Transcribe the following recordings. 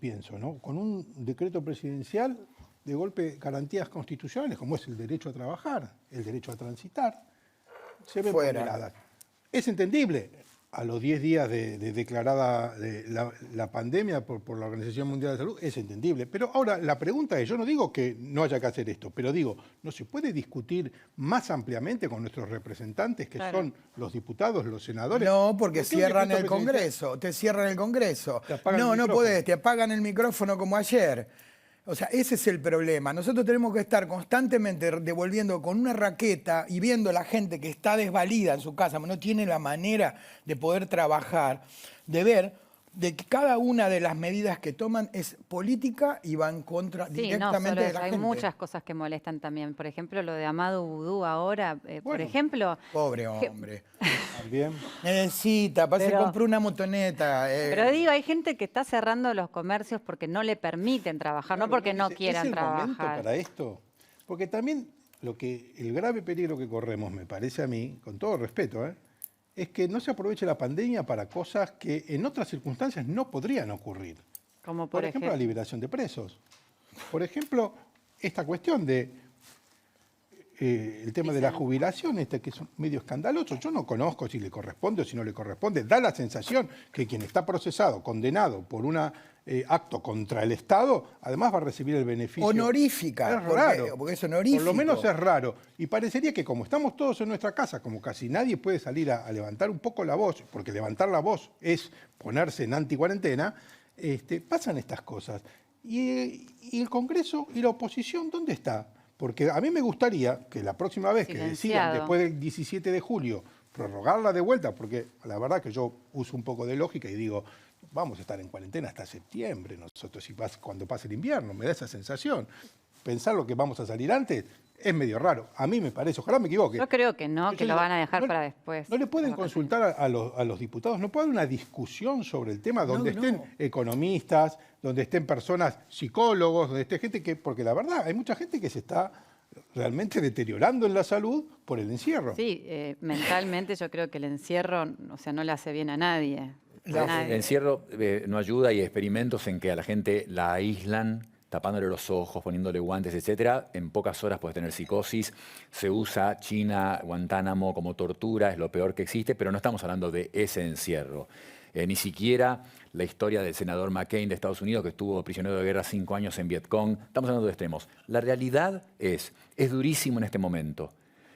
pienso, ¿no? Con un decreto presidencial, de golpe, garantías constitucionales, como es el derecho a trabajar, el derecho a transitar, se ven vulneradas. Es entendible. A los 10 días de declarada la pandemia por la Organización Mundial de Salud, es entendible. Pero ahora la pregunta es, yo no digo que no haya que hacer esto, pero digo, ¿no se puede discutir más ampliamente con nuestros representantes, que son los diputados, los senadores? No, porque cierran el Congreso, te cierran el Congreso. No, no podés, te apagan el micrófono como ayer. O sea, ese es el problema. Nosotros tenemos que estar constantemente devolviendo con una raqueta y viendo a la gente que está desvalida en su casa, no tiene la manera de poder trabajar, de ver de que cada una de las medidas que toman es política y va en contra directamente de la gente. Hay muchas cosas que molestan también. Por ejemplo, lo de Amadou Vudú ahora, por ejemplo... Pobre hombre. También. Necesita, se compró una motoneta. Pero digo, hay gente que está cerrando los comercios porque no le permiten trabajar, no porque no quieran trabajar. ¿Es el momento para esto? Porque también el grave peligro que corremos, me parece a mí, con todo respeto, es que no se aproveche la pandemia para cosas que en otras circunstancias no podrían ocurrir. Como por ejemplo, la liberación de presos. Por ejemplo, esta cuestión de el tema de la jubilación, que es medio escandaloso. Yo no conozco si le corresponde o si no le corresponde. Da la sensación que quien está procesado, condenado por un acto contra el Estado, además va a recibir el beneficio. Honorífica. Es raro. Porque es honorífico. Por lo menos es raro. Y parecería que como estamos todos en nuestra casa, como casi nadie puede salir a levantar un poco la voz, porque levantar la voz es ponerse en anticuarentena, pasan estas cosas. Y el Congreso y la oposición, ¿dónde está? Porque a mí me gustaría que la próxima vez que decidan, después del 17 de julio, prorrogarla de vuelta, porque la verdad que yo uso un poco de lógica y digo, vamos a estar en cuarentena hasta septiembre nosotros, cuando pase el invierno, me da esa sensación. Pensar lo que vamos a salir antes es medio raro. A mí me parece, ojalá me equivoque. Yo creo que no, que lo van a dejar para después. ¿No le pueden consultar a los diputados? ¿No puede haber una discusión sobre el tema donde estén economistas, donde estén personas, psicólogos, donde esté gente que... Porque la verdad, hay mucha gente que se está realmente deteriorando en la salud por el encierro. Sí, mentalmente yo creo que el encierro, o sea, no le hace bien a nadie. El encierro no ayuda y hay experimentos en que a la gente la aíslan, tapándole los ojos, poniéndole guantes, etcétera. En pocas horas puedes tener psicosis. Se usa China, Guantánamo como tortura, es lo peor que existe, pero no estamos hablando de ese encierro. Ni siquiera la historia del senador McCain de Estados Unidos, que estuvo prisionero de guerra 5 años en Vietcong. Estamos hablando de extremos. La realidad es durísimo en este momento.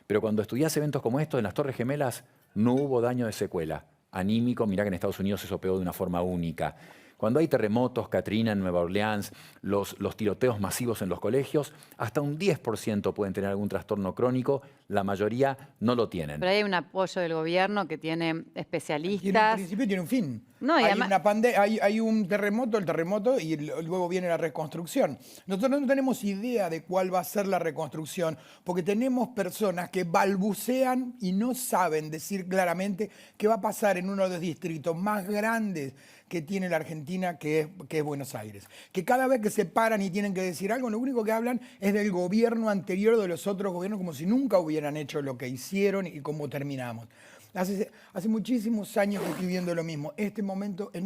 Pero cuando estudias eventos como estos, en las Torres Gemelas, no hubo daño de secuela. Anímico, mirá que en Estados Unidos eso pegó de una forma única. Cuando hay terremotos, Katrina en Nueva Orleans, los tiroteos masivos en los colegios, hasta un 10% pueden tener algún trastorno crónico, la mayoría no lo tienen. Pero hay un apoyo del gobierno que tiene especialistas. Y en principio tiene un fin. No, hay un terremoto, y luego viene la reconstrucción. Nosotros no tenemos idea de cuál va a ser la reconstrucción, porque tenemos personas que balbucean y no saben decir claramente qué va a pasar en uno de los distritos más grandes que tiene la Argentina, que es Buenos Aires. Que cada vez que se paran y tienen que decir algo, lo único que hablan es del gobierno anterior, de los otros gobiernos, como si nunca hubieran hecho lo que hicieron y cómo terminamos. Hace muchísimos años que estoy viendo lo mismo. En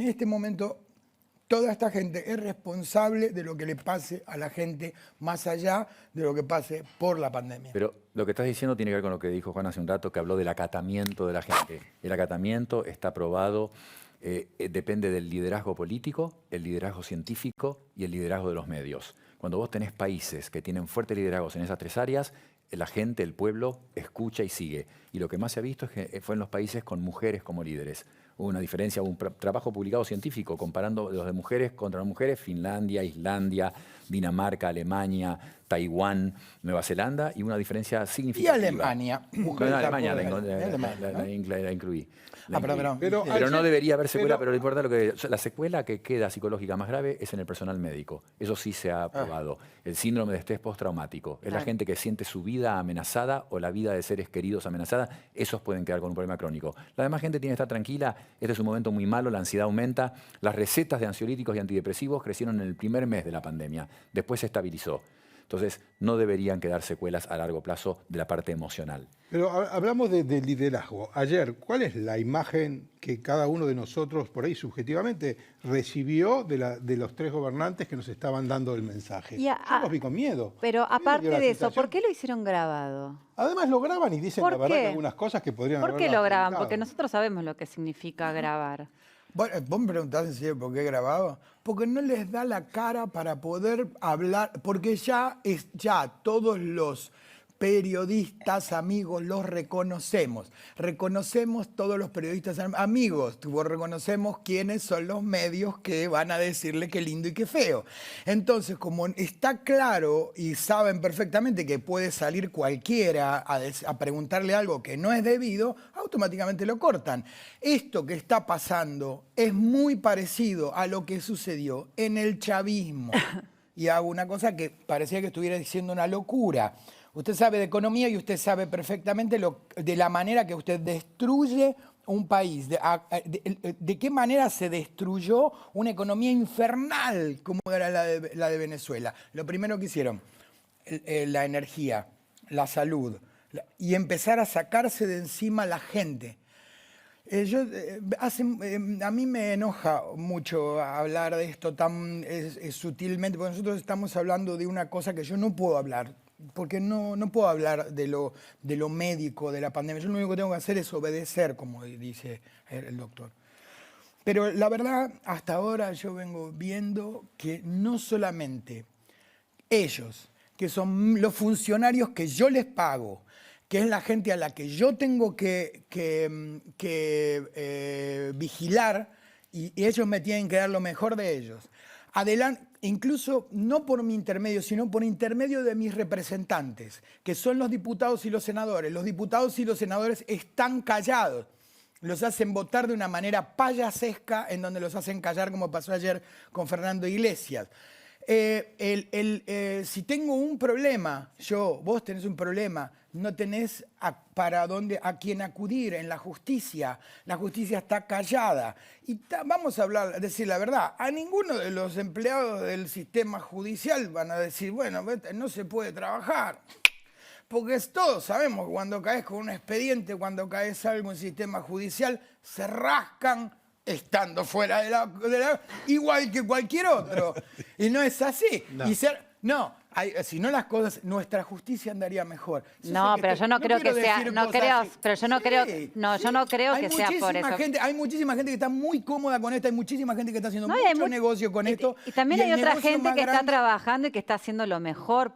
este momento, toda esta gente es responsable de lo que le pase a la gente, más allá de lo que pase por la pandemia. Pero lo que estás diciendo tiene que ver con lo que dijo Juan hace un rato, que habló del acatamiento de la gente. El acatamiento está probado. Depende del liderazgo político, el liderazgo científico y el liderazgo de los medios. Cuando vos tenés países que tienen fuertes liderazgos en esas 3 áreas, la gente, el pueblo, escucha y sigue. Y lo que más se ha visto es que fue en los países con mujeres como líderes. Hubo una diferencia, hubo un trabajo publicado científico comparando los de mujeres contra las mujeres, Finlandia, Islandia, Dinamarca, Alemania, Taiwán, Nueva Zelanda, y una diferencia significativa. Y Alemania. Alemania la incluí. Pero no debería haber secuela, pero lo importante la secuela que queda psicológica más grave es en el personal médico. Eso sí se ha probado. El síndrome de estrés postraumático. Es la gente que siente su vida amenazada o la vida de seres queridos amenazada. Esos pueden quedar con un problema crónico. La demás gente tiene que estar tranquila. Este es un momento muy malo, la ansiedad aumenta. Las recetas de ansiolíticos y antidepresivos crecieron en el primer mes de la pandemia. Después se estabilizó. Entonces, no deberían quedar secuelas a largo plazo de la parte emocional. Pero hablamos de liderazgo. Ayer, ¿cuál es la imagen que cada uno de nosotros, por ahí subjetivamente, recibió de los 3 gobernantes que nos estaban dando el mensaje? Yo los vi con miedo. Pero A mí me aparte dio la de eso, sensación- ¿por qué lo hicieron grabado? Además lo graban y dicen ¿Por la verdad qué? que algunas cosas que podrían ¿Por qué haberlas lo graban? publicado. Porque nosotros sabemos lo que significa grabar. Bueno, vos me preguntás en serio por qué he grabado. Porque no les da la cara para poder hablar, porque ya todos los periodistas amigos los reconocemos. Reconocemos todos los periodistas amigos. Reconocemos quiénes son los medios que van a decirle qué lindo y qué feo. Entonces, como está claro y saben perfectamente que puede salir cualquiera a preguntarle algo que no es debido, automáticamente lo cortan. Esto que está pasando es muy parecido a lo que sucedió en el chavismo. Y hago una cosa que parecía que estuviera diciendo una locura. Usted sabe de economía y usted sabe perfectamente de la manera que usted destruye un país, de qué manera se destruyó una economía infernal como era la de Venezuela. Lo primero que hicieron, la energía, la salud, y empezar a sacarse de encima la gente. A mí me enoja mucho hablar de esto tan sutilmente, porque nosotros estamos hablando de una cosa que yo no puedo hablar. Porque no puedo hablar de lo médico, de la pandemia. Yo lo único que tengo que hacer es obedecer, como dice el doctor. Pero la verdad, hasta ahora yo vengo viendo que no solamente ellos, que son los funcionarios que yo les pago, que es la gente a la que yo tengo que vigilar, y ellos me tienen que dar lo mejor de ellos. Incluso no por mi intermedio, sino por intermedio de mis representantes, que son los diputados y los senadores. Los diputados y los senadores están callados. Los hacen votar de una manera payasesca, en donde los hacen callar, como pasó ayer con Fernando Iglesias. Si tengo un problema, vos tenés un problema, no tenés a quién acudir en la justicia está callada. Y vamos a decir la verdad, a ninguno de los empleados del sistema judicial van a decir, bueno, no se puede trabajar. Porque todos sabemos que cuando caes con un expediente, cuando caes algo en el sistema judicial, se rascan estando fuera de la igual que cualquier otro. Y no es así. No. Si no las cosas, nuestra justicia andaría mejor. No, pero yo no creo que sea, yo no creo que sea por eso. Hay muchísima gente que está muy cómoda con esto, hay muchísima gente que está haciendo mucho negocio con esto. Y también hay el otra negocio gente más que está grande- trabajando y que está haciendo lo mejor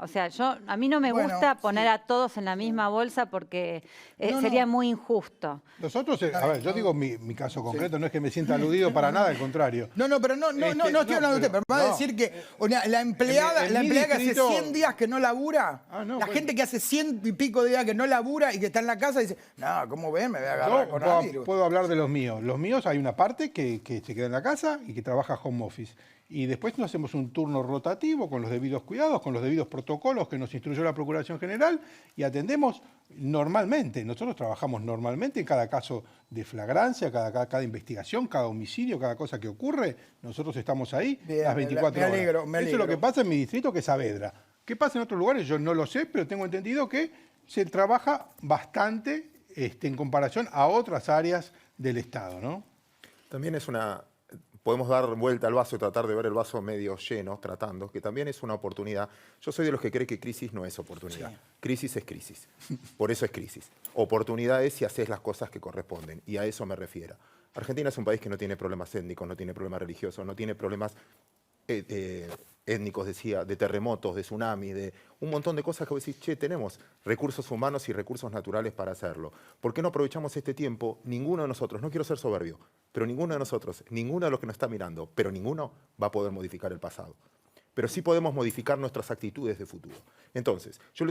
o sea, a mí no me gusta poner a todos en la misma bolsa porque sería muy injusto. Nosotros, a ver, yo digo mi caso concreto, no es que me sienta aludido para nada, al contrario. No estoy hablando de usted, pero va a decir que la empleada que hace 100 días que no labura, gente que hace 100 y pico de días que no labura y que está en la casa dice, no, ¿cómo ven? Me voy a agarrar con Yo puedo hablar de los míos. Los míos hay una parte que se queda en la casa y que trabaja home office. Y después nos hacemos un turno rotativo con los debidos cuidados, con los debidos protocolos que nos instruyó la Procuración General y atendemos normalmente. Nosotros trabajamos normalmente en cada caso de flagrancia, cada investigación, cada homicidio, cada cosa que ocurre. Nosotros estamos ahí las 24 horas. Me alegro. Eso es lo que pasa en mi distrito, que es Saavedra. ¿Qué pasa en otros lugares? Yo no lo sé, pero tengo entendido que se trabaja bastante en comparación a otras áreas del Estado, ¿no? También podemos dar vuelta al vaso y tratar de ver el vaso medio lleno, tratando, que también es una oportunidad. Yo soy de los que cree que crisis no es oportunidad. Sí. Crisis es crisis. Por eso es crisis. Oportunidad es si haces las cosas que corresponden, y a eso me refiero. Argentina es un país que no tiene problemas étnicos, no tiene problemas religiosos, no tiene problemas étnicos, decía, de terremotos, de tsunamis, de un montón de cosas que vos decís, tenemos recursos humanos y recursos naturales para hacerlo. ¿Por qué no aprovechamos este tiempo? Ninguno de nosotros, no quiero ser soberbio, pero ninguno de nosotros, ninguno de los que nos está mirando, pero ninguno va a poder modificar el pasado. Pero sí podemos modificar nuestras actitudes de futuro. Entonces, yo le